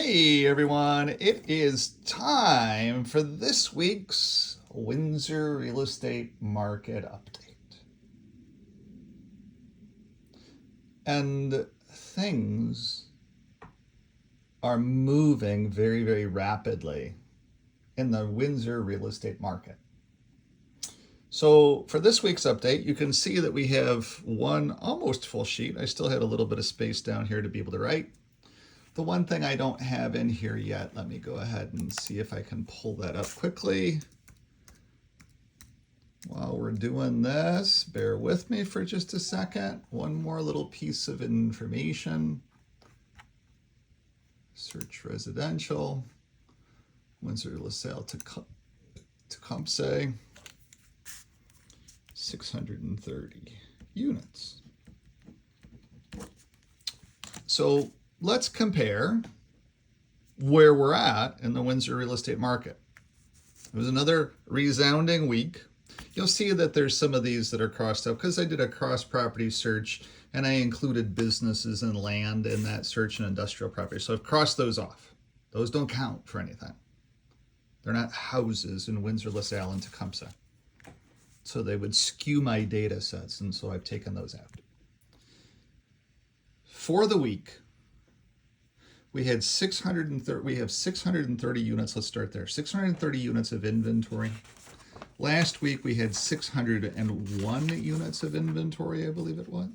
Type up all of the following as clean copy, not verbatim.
Hey everyone, it is time for this week's Windsor real estate market update. And things are moving very, very rapidly in the Windsor real estate market. So for this week's update, you can see that we have one almost full sheet. I still had a little bit of space down here to be able to write. The one thing I don't have in here yet, let me go ahead and see if I can pull that up quickly. While we're doing this, bear with me for just a second. One more little piece of information. Search residential, Windsor LaSalle Tecumseh, 630 units. So let's compare where we're at in the Windsor real estate market. It was another resounding week. You'll see that there's some of these that are crossed out because I did a cross property search and I included businesses and land in that search and industrial property. So I've crossed those off. Those don't count for anything. They're not houses in Windsor, LaSalle, and Tecumseh. So they would skew my data sets, and so I've taken those out. For the week, we had 630 units. Let's start there. 630 units of inventory. Last week we had 601 units of inventory, I believe it was.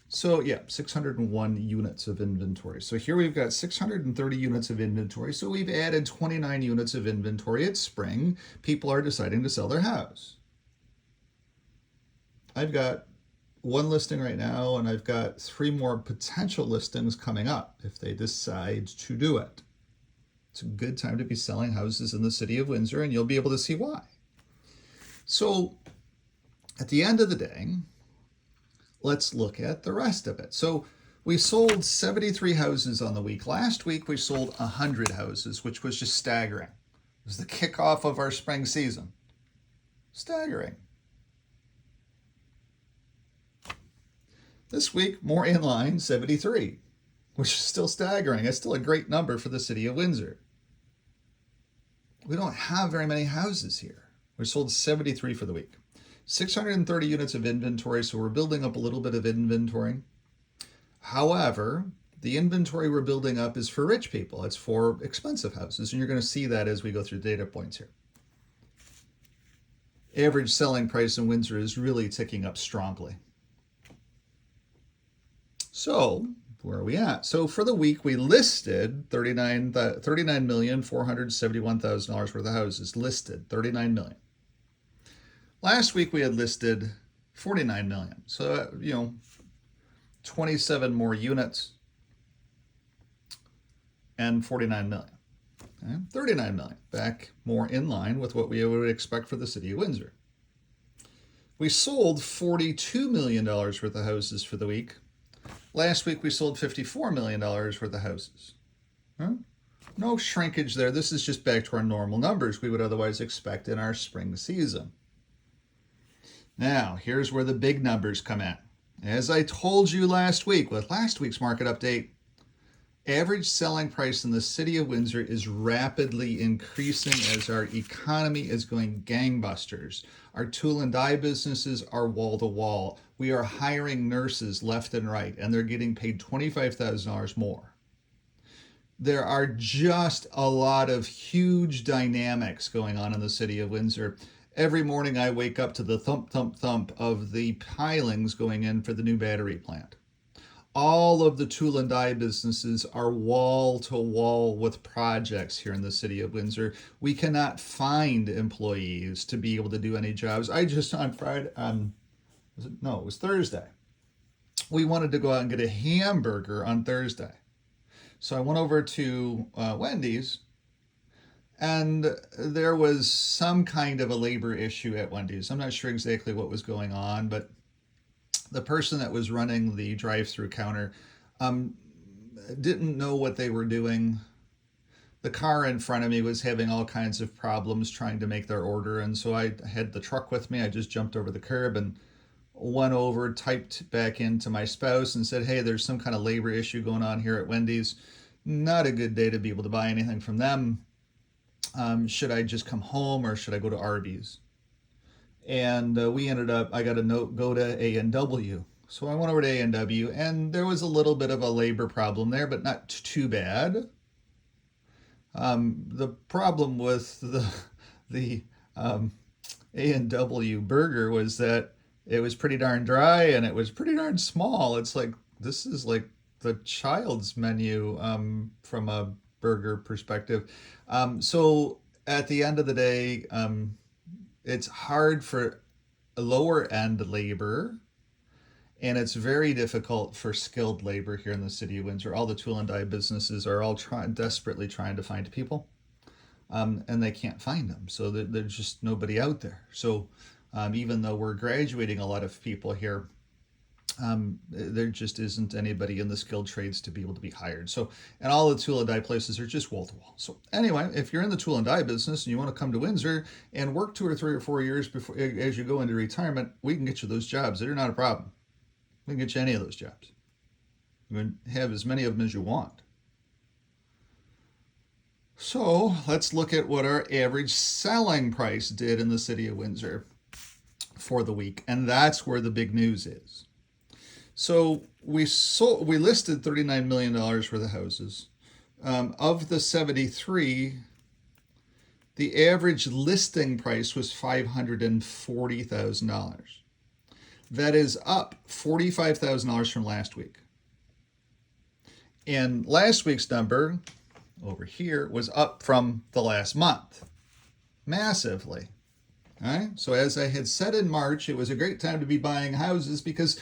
So yeah, 601 units of inventory. So here we've got 630 units of inventory. So we've added 29 units of inventory. It's spring. People are deciding to sell their house. I've got one listing right now, and I've got 3 more potential listings coming up if they decide to do it. It's a good time to be selling houses in the city of Windsor, and you'll be able to see why. So at the end of the day, let's look at the rest of it. So we sold 73 houses on the week. Last week we sold 100 houses, which was just staggering. It was the kickoff of our spring season. Staggering. This week, more in line, 73, which is still staggering. It's still a great number for the city of Windsor. We don't have very many houses here. We sold 73 for the week. 630 units of inventory, so we're building up a little bit of inventory. However, the inventory we're building up is for rich people. It's for expensive houses, and you're going to see that as we go through data points here. Average selling price in Windsor is really ticking up strongly. So where are we at? So for the week, we listed $39,471,000 worth of houses. Listed $39 million. Last week we had listed $49 million. So 27 more units and $49 million. Okay? $39 million. Back more in line with what we would expect for the city of Windsor. We sold $42 million worth of houses for the week. Last week, we sold $54 million worth of houses. Huh? No shrinkage there. This is just back to our normal numbers we would otherwise expect in our spring season. Now, here's where the big numbers come in. As I told you last week with last week's market update, average selling price in the city of Windsor is rapidly increasing as our economy is going gangbusters. Our tool and die businesses are wall to wall. We are hiring nurses left and right, and they're getting paid $25,000 more. There are just a lot of huge dynamics going on in the city of Windsor. Every morning I wake up to the thump, thump, thump of the pilings going in for the new battery plant. All of the tool and die businesses are wall to wall with projects here in the city of Windsor. We cannot find employees to be able to do any jobs. I just on Friday, it was Thursday. We wanted to go out and get a hamburger on Thursday. So I went over to Wendy's, and there was some kind of a labor issue at Wendy's. I'm not sure exactly what was going on, but the person that was running the drive-through counter didn't know what they were doing. The car in front of me was having all kinds of problems trying to make their order, and so I had the truck with me. I just jumped over the curb and went over, typed back into my spouse and said, hey, there's some kind of labor issue going on here at Wendy's. Not a good day to be able to buy anything from them. Should I just come home or should I go to Arby's? And we ended up, I got a note, go to A&W. So I went over to A&W, and there was a little bit of a labor problem there, but not too bad. The problem with the A&W burger was that it was pretty darn dry and it was pretty darn small. It's like, this is like the child's menu from a burger perspective. So at the end of the day, it's hard for lower end labor, and it's very difficult for skilled labor here in the city of Windsor. All the tool and die businesses are all desperately trying to find people, and they can't find them. So there's just nobody out there. So even though we're graduating a lot of people here, there just isn't anybody in the skilled trades to be able to be hired. So, and all the tool and die places are just wall to wall. So anyway, if you're in the tool and die business and you want to come to Windsor and work 2 or 3 or 4 years before, as you go into retirement, we can get you those jobs. They're not a problem. We can get you any of those jobs. You can have as many of them as you want. So let's look at what our average selling price did in the city of Windsor for the week. And that's where the big news is. So we listed $39 million worth of houses. Of the 73, the average listing price was $540,000. That is up $45,000 from last week. And last week's number over here was up from the last month, massively. All right? So as I had said in March, it was a great time to be buying houses because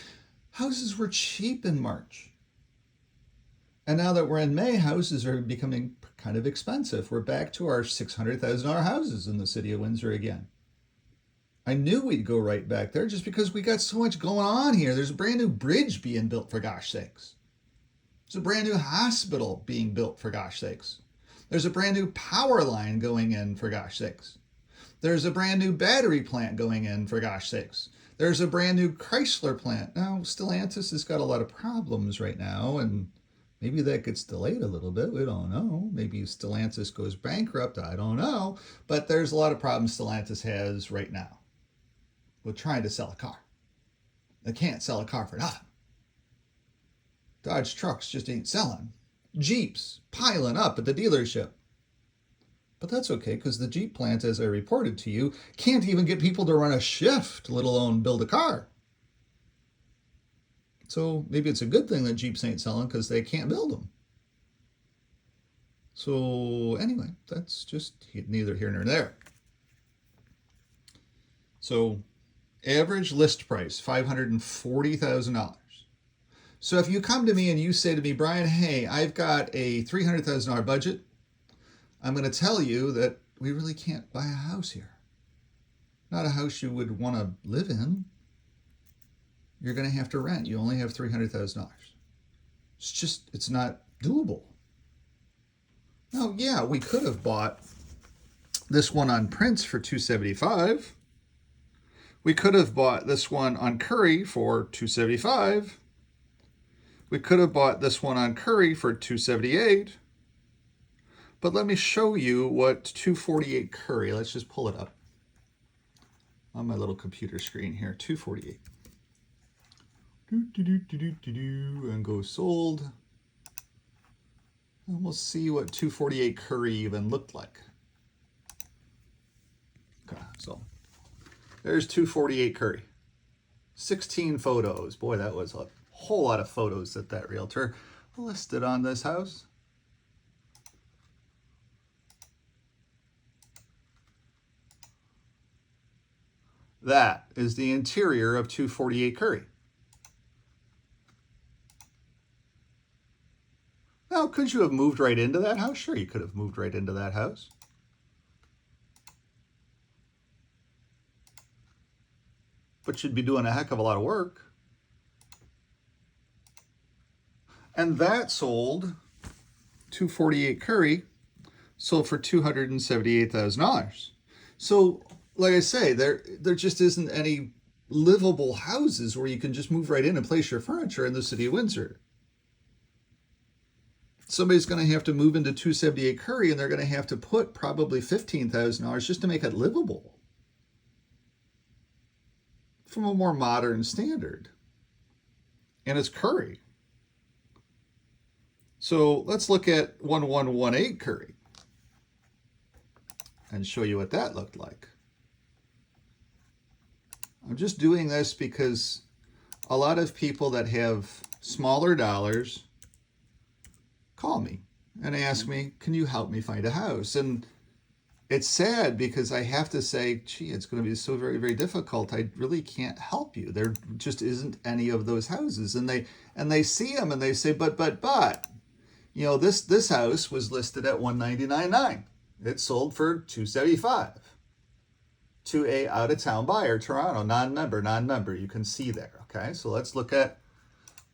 houses were cheap in March. And now that we're in May, houses are becoming kind of expensive. We're back to our $600,000 houses in the city of Windsor again. I knew we'd go right back there just because we got so much going on here. There's a brand new bridge being built, for gosh sakes. There's a brand new hospital being built, for gosh sakes. There's a brand new power line going in, for gosh sakes. There's a brand new battery plant going in, for gosh sakes. There's a brand new Chrysler plant. Now, Stellantis has got a lot of problems right now, and maybe that gets delayed a little bit. We don't know. Maybe Stellantis goes bankrupt. I don't know. But there's a lot of problems Stellantis has right now with trying to sell a car. They can't sell a car for nothing. Dodge trucks just ain't selling. Jeeps piling up at the dealership. But that's okay, because the Jeep plant, as I reported to you, can't even get people to run a shift, let alone build a car. So maybe it's a good thing that Jeeps ain't selling, because they can't build them. So anyway, that's just neither here nor there. So average list price, $540,000. So if you come to me and you say to me, Brian, hey, I've got a $300,000 budget, I'm going to tell you that we really can't buy a house here. Not a house you would want to live in. You're going to have to rent. You only have $300,000. It's not doable. Now, yeah, we could have bought this one on Prince for $275. We could have bought this one on Curry for $275. We could have bought this one on Curry for $278. But let me show you what 248 Curry, let's just pull it up on my little computer screen here, 248. And go sold. And we'll see what 248 Curry even looked like. Okay, so there's 248 Curry. 16 photos. Boy, that was a whole lot of photos that realtor listed on this house. That is the interior of 248 Curry. Now, could you have moved right into that house? Sure, you could have moved right into that house. But you'd be doing a heck of a lot of work. And that sold, 248 Curry, sold for $278,000. So, like I say, there just isn't any livable houses where you can just move right in and place your furniture in the city of Windsor. somebody's going to have to move into 278 Curry, and they're going to have to put probably $15,000 just to make it livable from a more modern standard. And it's Curry. So let's look at 1118 Curry and show you what that looked like. I'm just doing this because a lot of people that have smaller dollars call me and ask me, can you help me find a house? And it's sad because I have to say, gee, it's going to be so very, very difficult. I really can't help you. There just isn't any of those houses. And they see them and they say, but, you know, this house was listed at $199,900. It sold for $275,000 to a out-of-town buyer, Toronto, non-member. You can see there. Okay, so let's look at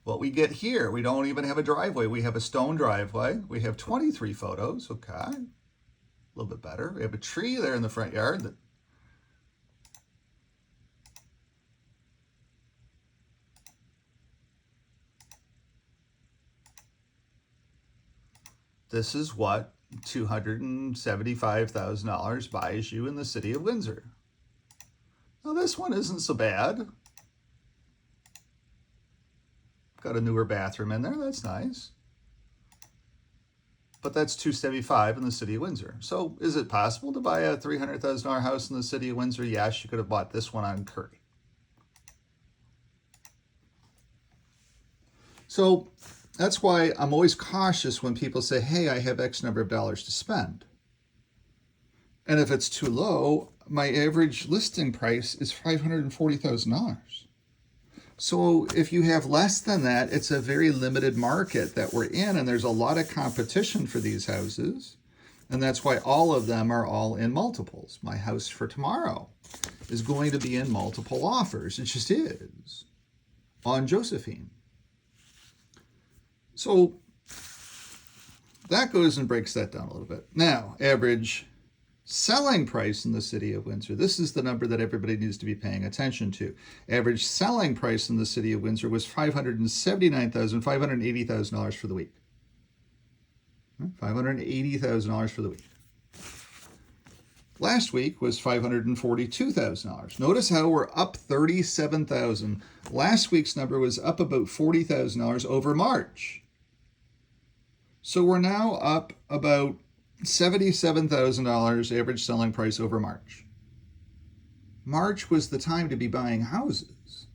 what we get here. We don't even have a driveway. We have a stone driveway. We have 23 photos. Okay, a little bit better. We have a tree there in the front yard. This is what $275,000 buys you in the city of Windsor. Now this one isn't so bad. Got a newer bathroom in there. That's nice. But that's $275,000 in the city of Windsor. So is it possible to buy a $300,000 house in the city of Windsor? Yes, you could have bought this one on Curry. So that's why I'm always cautious when people say, hey, I have X number of dollars to spend. And if it's too low, my average listing price is $540,000. So if you have less than that, it's a very limited market that we're in, and there's a lot of competition for these houses. And that's why all of them are all in multiples. My house for tomorrow is going to be in multiple offers. It just is on Josephine. So that goes and breaks that down a little bit. Now, average selling price in the city of Windsor. This is the number that everybody needs to be paying attention to. Average selling price in the city of Windsor was $580,000 for the week. $580,000 for the week. Last week was $542,000. Notice how we're up $37,000. Last week's number was up about $40,000 over March. So we're now up about $77,000 average selling price over March. March was the time to be buying houses.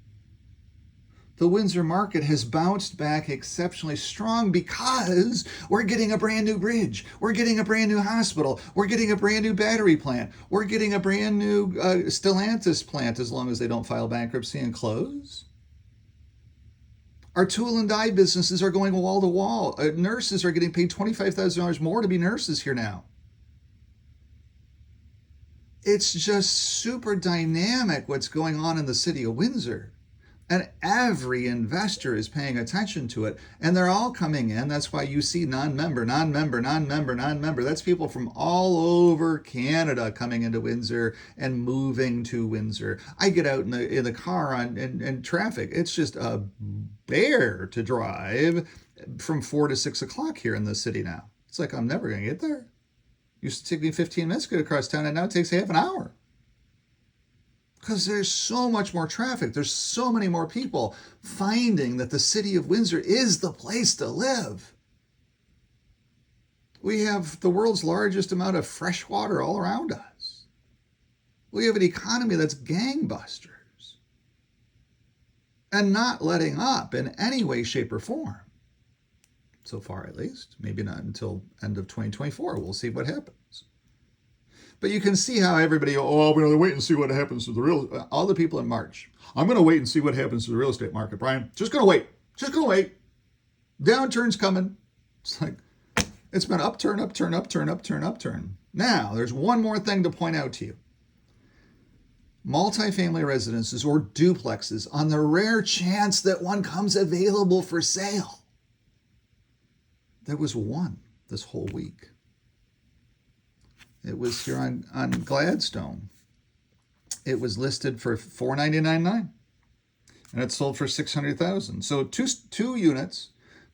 The Windsor market has bounced back exceptionally strong because we're getting a brand new bridge. We're getting a brand new hospital. We're getting a brand new battery plant. We're getting a brand new Stellantis plant, as long as they don't file bankruptcy and close. Our tool and die businesses are going wall to wall. Nurses are getting paid $25,000 more to be nurses here now. It's just super dynamic what's going on in the city of Windsor. And every investor is paying attention to it. And they're all coming in. That's why you see non-member. That's people from all over Canada coming into Windsor and moving to Windsor. I get out in the car in traffic. It's just a bear to drive from 4 to 6 o'clock here in the city now. It's like I'm never going to get there. It used to take me 15 minutes to get across town, and now it takes half an hour. Because there's so much more traffic. There's so many more people finding that the city of Windsor is the place to live. We have the world's largest amount of fresh water all around us. We have an economy that's gangbusters and not letting up in any way, shape, or form. So far, at least. Maybe not until end of 2024. We'll see what happens. But you can see how everybody, I'm going to wait and see what happens to all the people in March. I'm going to wait and see what happens to the real estate market, Brian. Just going to wait. Downturn's coming. It's like, it's been upturn. Now, there's one more thing to point out to you. Multifamily residences or duplexes, on the rare chance that one comes available for sale. There was one this whole week. It was here on Gladstone. It was listed for $499,900, and it sold for $600,000. So two units,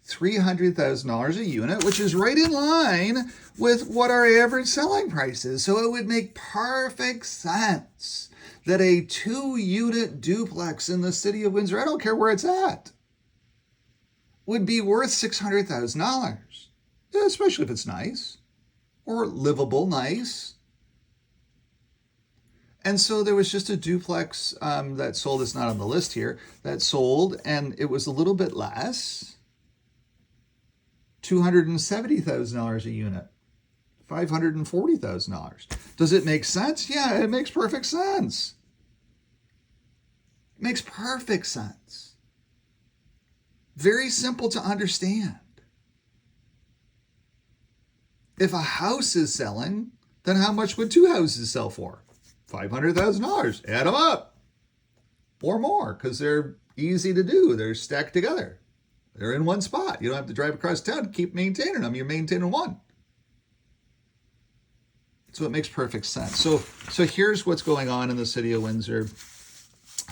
$300,000 a unit, which is right in line with what our average selling price is. So it would make perfect sense that a 2-unit duplex in the city of Windsor, I don't care where it's at, would be worth $600,000, especially if it's nice or livable nice. And so there was just a duplex that sold. It's not on the list here, that sold, and it was a little bit less, $270,000 a unit, $540,000. Does it make sense? Yeah, it makes perfect sense. It makes perfect sense. Very simple to understand. If a house is selling, then how much would 2 houses sell for? $500,000. Add them up. Or more, because they're easy to do. They're stacked together. They're in one spot. You don't have to drive across town to keep maintaining them. You're maintaining one. So it makes perfect sense. So here's what's going on in the city of Windsor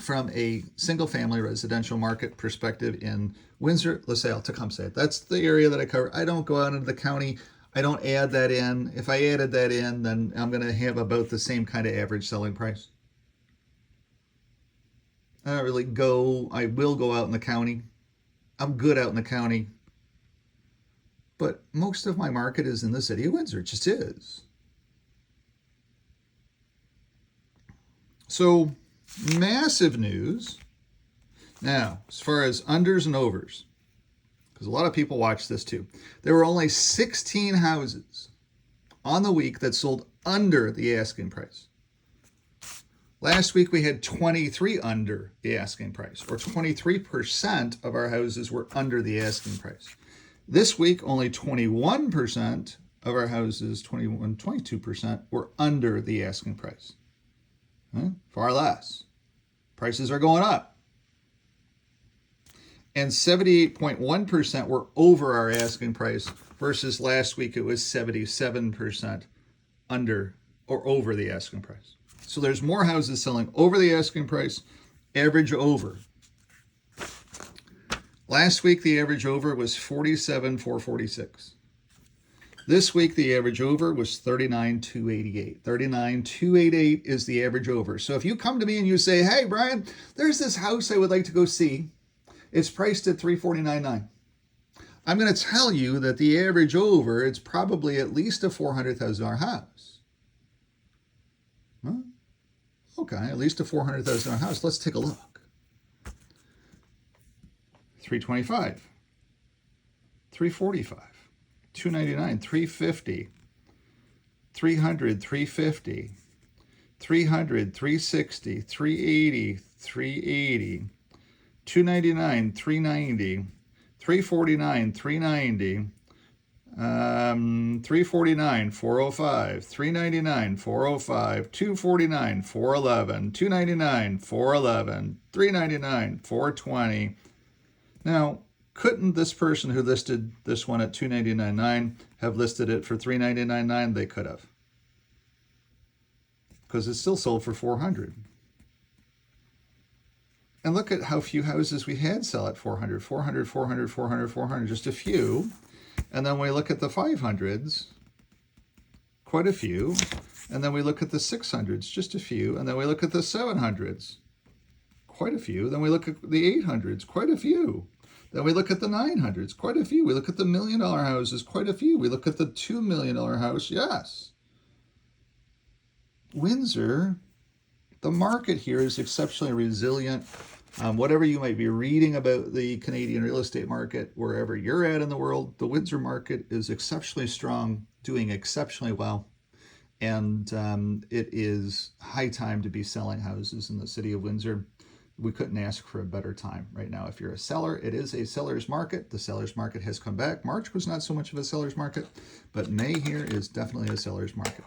from a single-family residential market perspective in Windsor, LaSalle, Tecumseh. That's the area that I cover. I don't go out into the county. I don't add that in. If I added that in, then I'm going to have about the same kind of average selling price. I don't really go. I will go out in the county. I'm good out in the county. But most of my market is in the city of Windsor. It just is. So, massive news. Now, as far as unders and overs, because a lot of people watch this too. There were only 16 houses on the week that sold under the asking price. Last week we had 23 under the asking price, or 23% of our houses were under the asking price. This week, only 21% of our houses, 22% were under the asking price. Far less. Prices are going up. And 78.1% were over our asking price versus last week it was 77% under or over the asking price. So there's more houses selling over the asking price, average over. Last week the average over was 47,446. This week the average over was 39,288. 39,288 is the average over. So if you come to me and you say, "Hey Brian, there's this house I would like to go see. It's priced at $349,900. I'm going to tell you that the average over, it's probably at least a $400,000 house. Huh? Okay, at least a $400,000 house. Let's take a look. $325, $345, $299, $350, $300, $350, $300, $360, $380, $380. $299, $390, $349, $390, $349, $405, $399, $405, $249, $411, $299, $411, $399, $420. Now, couldn't this person who listed this one at $299.9 have listed it for $399.9? They could have, because it still sold for $400. And look at how few houses we had sell at 400, 400, 400, 400, 400, just a few. And then we look at the 500s, quite a few. And then we look at the 600s, just a few. And then we look at the 700s, quite a few. Then we look at the 800s, quite a few. Then we look at the 900s, quite a few. We look at the $1 million houses, quite a few. We look at the $2 million house, yes. Windsor, the market here is exceptionally resilient. Whatever you might be reading about the Canadian real estate market, wherever you're at in the world, the Windsor market is exceptionally strong, doing exceptionally well. And it is high time to be selling houses in the city of Windsor. We couldn't ask for a better time right now. If you're a seller, it is a seller's market. The seller's market has come back. March was not so much of a seller's market, but May here is definitely a seller's market.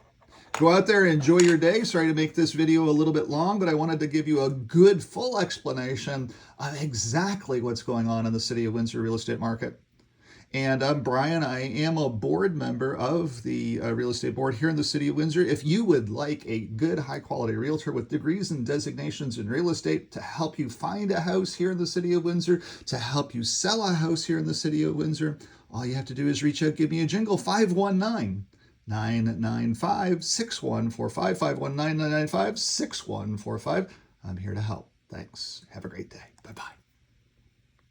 Go out there and enjoy your day. Sorry to make this video a little bit long, but I wanted to give you a good full explanation of exactly what's going on in the city of Windsor real estate market. And I'm Brian. I am a board member of the real estate board here in the city of Windsor. If you would like a good, high quality realtor with degrees and designations in real estate to help you find a house here in the city of Windsor, to help you sell a house here in the city of Windsor, all you have to do is reach out, give me a jingle, 519-995-6145, 519-995-6145. I'm here to help. Thanks. Have a great day. Bye-bye.